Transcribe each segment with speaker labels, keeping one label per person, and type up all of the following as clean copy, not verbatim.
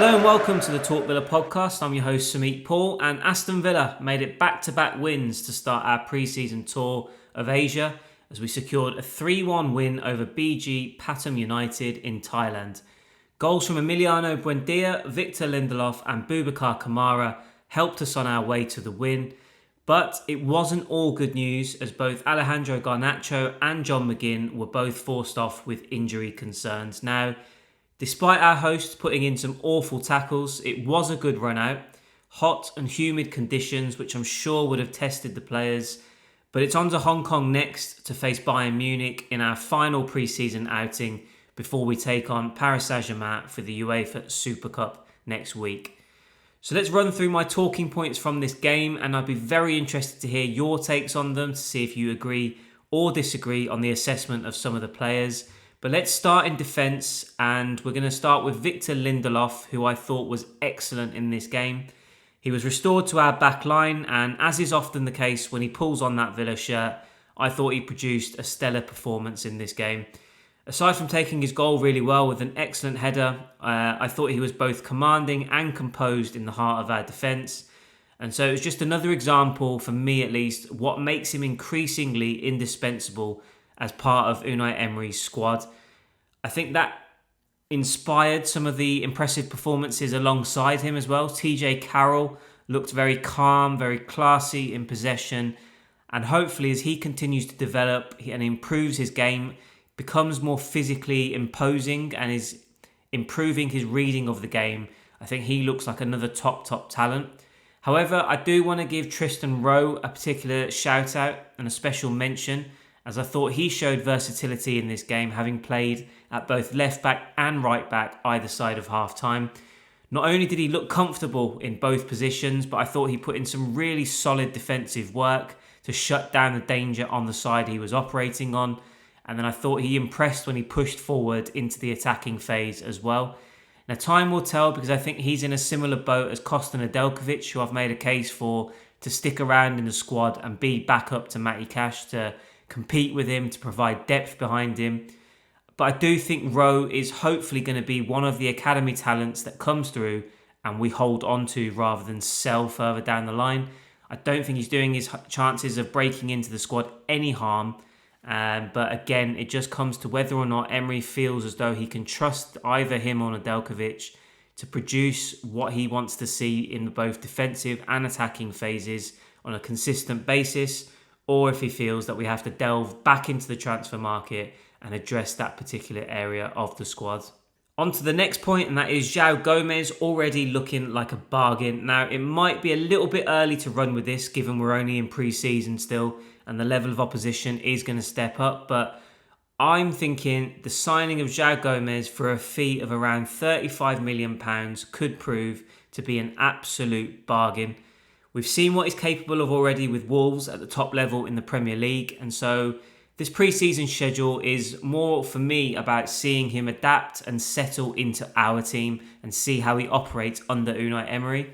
Speaker 1: Hello and welcome to the Talk Villa podcast. I'm your host Sumit Paul, and Aston Villa made it back-to-back wins to start our pre-season tour of Asia as we secured a 3-1 win over BG Pathum United in Thailand. Goals from Emiliano Buendia, Victor Lindelof and Boubacar Kamara helped us on our way to the win. But it wasn't all good news as both Alejandro Garnacho and John McGinn were both forced off with injury concerns. Now, despite our hosts putting in some awful tackles, it was a good run out. Hot and humid conditions, which I'm sure would have tested the players. But it's on to Hong Kong next to face Bayern Munich in our final pre-season outing before we take on Paris Saint-Germain for the UEFA Super Cup next week. So let's run through my talking points from this game, and I'd be very interested to hear your takes on them to see if you agree or disagree on the assessment of some of the players. But let's start in defence, and we're going to start with Victor Lindelof, who I thought was excellent in this game. He was restored to our back line, and as is often the case when he pulls on that Villa shirt, I thought he produced a stellar performance in this game. Aside from taking his goal really well with an excellent header, I thought he was both commanding and composed in the heart of our defence. And so it was just another example, for me at least, what makes him increasingly indispensable as part of Unai Emery's squad. I think that inspired some of the impressive performances alongside him as well. TJ Carroll looked very calm, very classy in possession. And hopefully as he continues to develop and improves his game, becomes more physically imposing and is improving his reading of the game, I think he looks like another top talent. However, I do want to give Tristan Rowe a particular shout out and a special mention, as I thought he showed versatility in this game, having played at both left back and right back either side of half time. Not only did he look comfortable in both positions, but I thought he put in some really solid defensive work to shut down the danger on the side he was operating on. And then I thought he impressed when he pushed forward into the attacking phase as well. Now, time will tell, because I think he's in a similar boat as Kostan Nedeljkovic, who I've made a case for to stick around in the squad and be back up to Matty Cash, to compete with him, to provide depth behind him. But I do think Rowe is hopefully going to be one of the academy talents that comes through and we hold on to rather than sell further down the line. I don't think he's doing his chances of breaking into the squad any harm. But again, it just comes to whether or not Emery feels as though he can trust either him or Nedeljkovic to produce what he wants to see in both defensive and attacking phases on a consistent basis, or if he feels that we have to delve back into the transfer market and address that particular area of the squad. On to the next point, and that is Joao Gomes already looking like a bargain. Now, it might be a little bit early to run with this, given we're only in pre-season still, and the level of opposition is going to step up. But I'm thinking the signing of Joao Gomes for a fee of around £35 million could prove to be an absolute bargain. We've seen what he's capable of already with Wolves at the top level in the Premier League, and so this pre-season schedule is more for me about seeing him adapt and settle into our team and see how he operates under Unai Emery.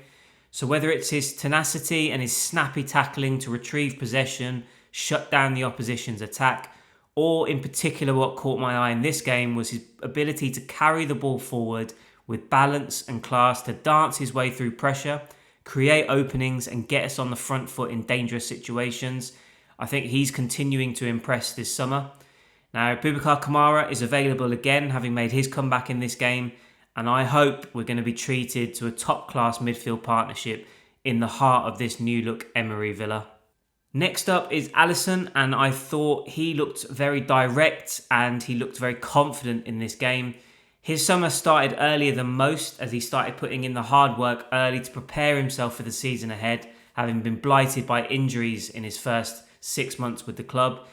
Speaker 1: So whether it's his tenacity and his snappy tackling to retrieve possession, shut down the opposition's attack, or in particular what caught my eye in this game was his ability to carry the ball forward with balance and class, to dance his way through pressure, create openings and get us on the front foot in dangerous situations. I think he's continuing to impress this summer. Now, Boubacar Kamara is available again, having made his comeback in this game, and I hope we're going to be treated to a top-class midfield partnership in the heart of this new-look Emery Villa. Next up is Alysson, and I thought he looked very direct and he looked very confident in this game. His summer started earlier than most, as he started putting in the hard work early to prepare himself for the season ahead, having been blighted by injuries in his first 6 months with the club.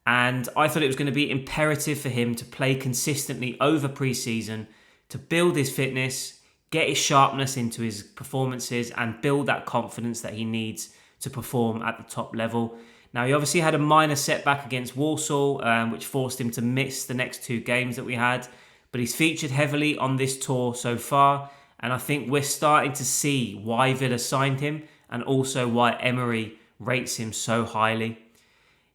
Speaker 1: And I thought it was going to be imperative for him to play consistently over pre-season, to build his fitness, get his sharpness into his performances and build that confidence that he needs to perform at the top level. Now, he obviously had a minor setback against Walsall, which forced him to miss the next 2 games that we had. But he's featured heavily on this tour so far, and I think we're starting to see why Villa signed him and also why Emery rates him so highly.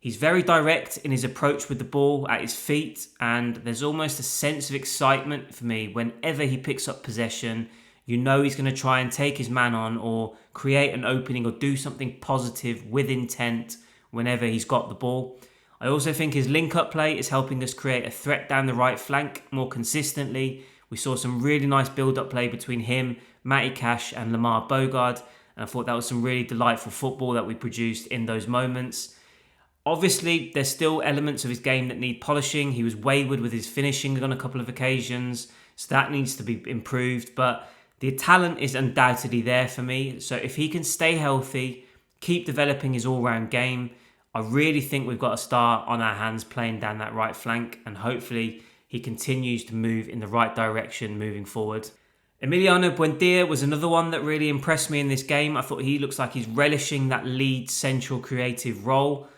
Speaker 1: He's very direct in his approach with the ball at his feet, and there's almost a sense of excitement for me whenever he picks up possession, You know he's going to try and take his man on or create an opening or do something positive with intent whenever he's got the ball. I also think his link-up play is helping us create a threat down the right flank more consistently. We saw some really nice build-up play between him, Matty Cash and Lamar Bogard, and I thought that was some really delightful football that we produced in those moments. Obviously, there's still elements of his game that need polishing. He was wayward with his finishing on a couple of occasions, so that needs to be improved. But the talent is undoubtedly there for me. So if he can stay healthy, keep developing his all-round game, I really think we've got a star on our hands playing down that right flank, and hopefully he continues to move in the right direction moving forward. Emiliano Buendia was another one that really impressed me in this game. I thought he looks like he's relishing that lead central creative role.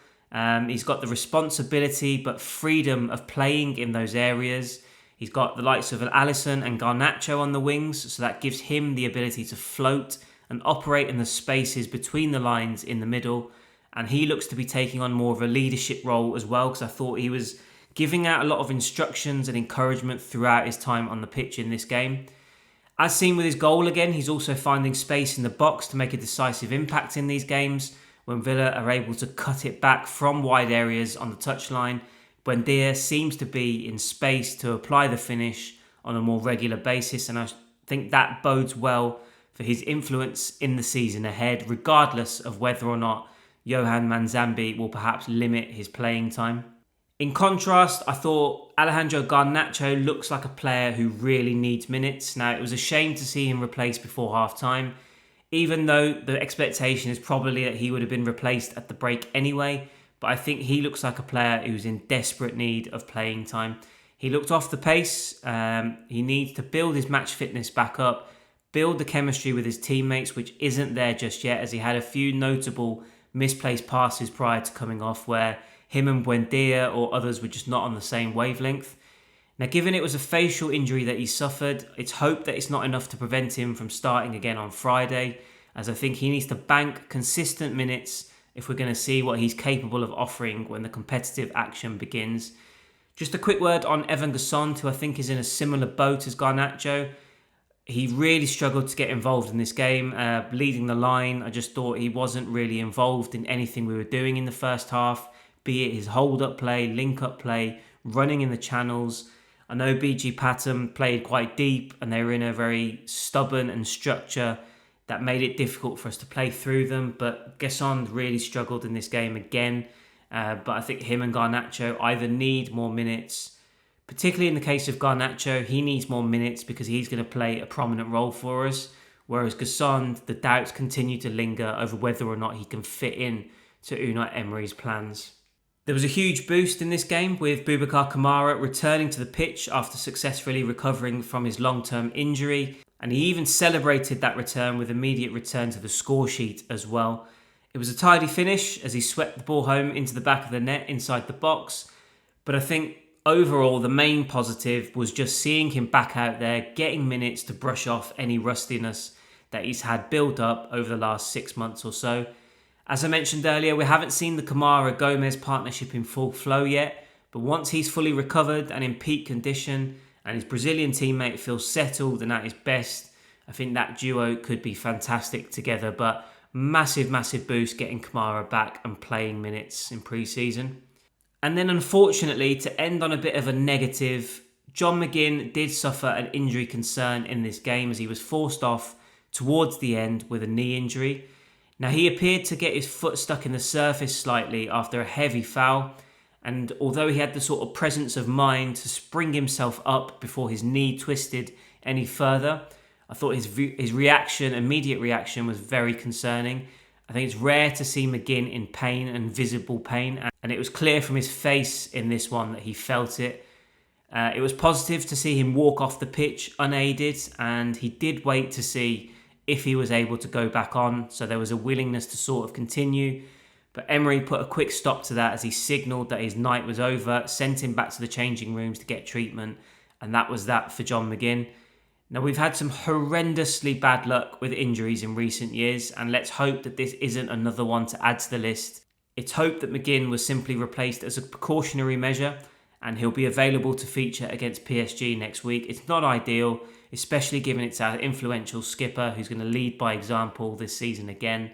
Speaker 1: He's got the responsibility but freedom of playing in those areas. He's got the likes of Alysson and Garnacho on the wings, so that gives him the ability to float and operate in the spaces between the lines in the middle. And he looks to be taking on more of a leadership role as well, because I thought he was giving out a lot of instructions and encouragement throughout his time on the pitch in this game. As seen with his goal again, he's also finding space in the box to make a decisive impact in these games. When Villa are able to cut it back from wide areas on the touchline, Buendia seems to be in space to apply the finish on a more regular basis, and I think that bodes well for his influence in the season ahead, regardless of whether or not Johan Manzambi will perhaps limit his playing time. In contrast, I thought Alejandro Garnacho looks like a player who really needs minutes. Now, it was a shame to see him replaced before half-time, even though the expectation is probably that he would have been replaced at the break anyway. But I think he looks like a player who's in desperate need of playing time. He looked off the pace. He needs to build his match fitness back up, build the chemistry with his teammates, which isn't there just yet, as he had a few notable misplaced passes prior to coming off where him and Buendia or others were just not on the same wavelength. Now, given it was a facial injury that he suffered, it's hoped that it's not enough to prevent him from starting again on Friday, as I think he needs to bank consistent minutes if we're going to see what he's capable of offering when the competitive action begins. Just a quick word on Evan Gassond, who I think is in a similar boat as Garnacho. He really struggled to get involved in this game, leading the line. I just thought he wasn't really involved in anything we were doing in the first half, be it his hold-up play, link-up play, running in the channels. I know BG Pathum played quite deep and they were in a very stubborn and structure that made it difficult for us to play through them. But Gassond really struggled in this game again. But I think him and Garnacho either need more minutes. Particularly in the case of Garnacho, he needs more minutes because he's going to play a prominent role for us. Whereas Gassond, the doubts continue to linger over whether or not he can fit in to Unai Emery's plans. There was a huge boost in this game with Boubacar Kamara returning to the pitch after successfully recovering from his long-term injury, and he even celebrated that return with immediate return to the score sheet as well. It was a tidy finish as he swept the ball home into the back of the net inside the box, but I think overall the main positive was just seeing him back out there, getting minutes to brush off any rustiness that he's had built up over the last 6 months or so. As I mentioned earlier, we haven't seen the Kamara-Gomez partnership in full flow yet, but once he's fully recovered and in peak condition and his Brazilian teammate feels settled and at his best, I think that duo could be fantastic together. But massive boost getting Kamara back and playing minutes in pre-season. And then unfortunately, to end on a bit of a negative, John McGinn did suffer an injury concern in this game as he was forced off towards the end with a knee injury. Now, he appeared to get his foot stuck in the surface slightly after a heavy foul, and although he had the sort of presence of mind to spring himself up before his knee twisted any further, I thought his immediate reaction was very concerning. I think it's rare to see McGinn in pain and visible pain, and it was clear from his face in this one that he felt it. It was positive to see him walk off the pitch unaided, and he did wait to see if he was able to go back on, so there was a willingness to sort of continue. But Emery put a quick stop to that as he signalled that his night was over, sent him back to the changing rooms to get treatment, and that was that for John McGinn. Now, we've had some horrendously bad luck with injuries in recent years, and let's hope that this isn't another one to add to the list. It's hoped that McGinn was simply replaced as a precautionary measure, and he'll be available to feature against PSG next week. It's not ideal. especially given it's our influential skipper who's going to lead by example this season again.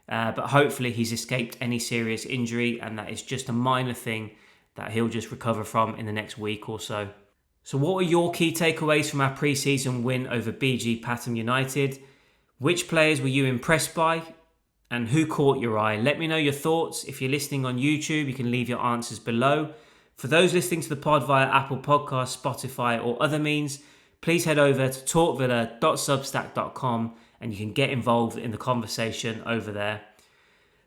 Speaker 1: But hopefully he's escaped any serious injury, and that is just a minor thing that he'll just recover from in the next week or so. So what were your key takeaways from our pre-season win over BG Pathum United? Which players were you impressed by? And who caught your eye? Let me know your thoughts. If you're listening on YouTube, you can leave your answers below. For those listening to the pod via Apple Podcasts, Spotify or other means, please head over to talkvilla.substack.com and you can get involved in the conversation over there.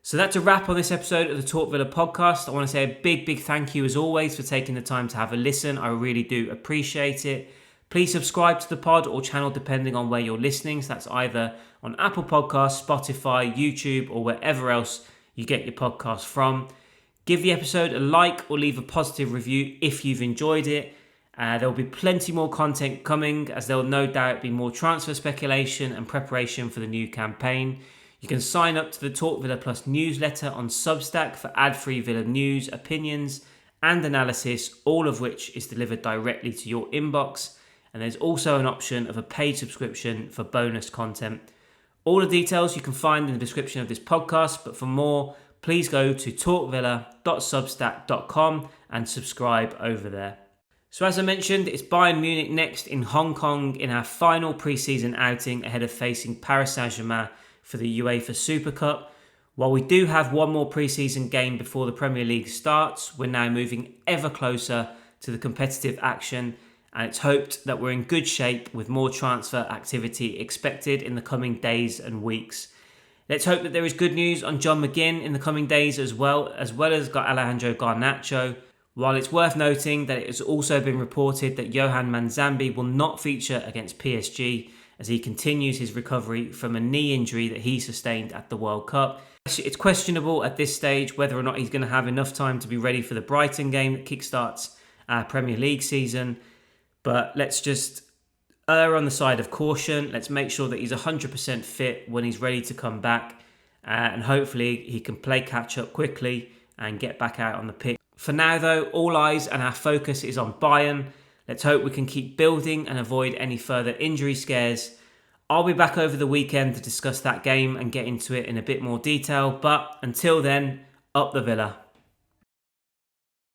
Speaker 1: So that's a wrap on this episode of the Talk Villa podcast. I want to say a big thank you as always for taking the time to have a listen. I really do appreciate it. Please subscribe to the pod or channel depending on where you're listening. So that's either on Apple Podcasts, Spotify, YouTube or wherever else you get your podcasts from. Give the episode a like or leave a positive review if you've enjoyed it. There will be plenty more content coming, as there will no doubt be more transfer speculation and preparation for the new campaign. You can sign up to the Talk Villa Plus newsletter on Substack for ad-free Villa news, opinions and analysis, all of which is delivered directly to your inbox. And there's also an option of a paid subscription for bonus content. All the details you can find in the description of this podcast, but for more, please go to talkvilla.substack.com and subscribe over there. So as I mentioned, it's Bayern Munich next in Hong Kong in our final pre-season outing ahead of facing Paris Saint-Germain for the UEFA Super Cup. While we do have one more pre-season game before the Premier League starts, we're now moving ever closer to the competitive action, and it's hoped that we're in good shape with more transfer activity expected in the coming days and weeks. Let's hope that there is good news on John McGinn in the coming days as well as Alejandro Garnacho. While it's worth noting that it has also been reported that Johan Manzambi will not feature against PSG as he continues his recovery from a knee injury that he sustained at the World Cup. It's questionable at this stage whether or not he's going to have enough time to be ready for the Brighton game that kickstarts our Premier League season. But let's just err on the side of caution. Let's make sure that he's 100% fit when he's ready to come back. And hopefully he can play catch up quickly and get back out on the pitch. For now though, all eyes and our focus is on Bayern. Let's hope we can keep building and avoid any further injury scares. I'll be back over the weekend to discuss that game and get into it in a bit more detail. But until then, up the Villa.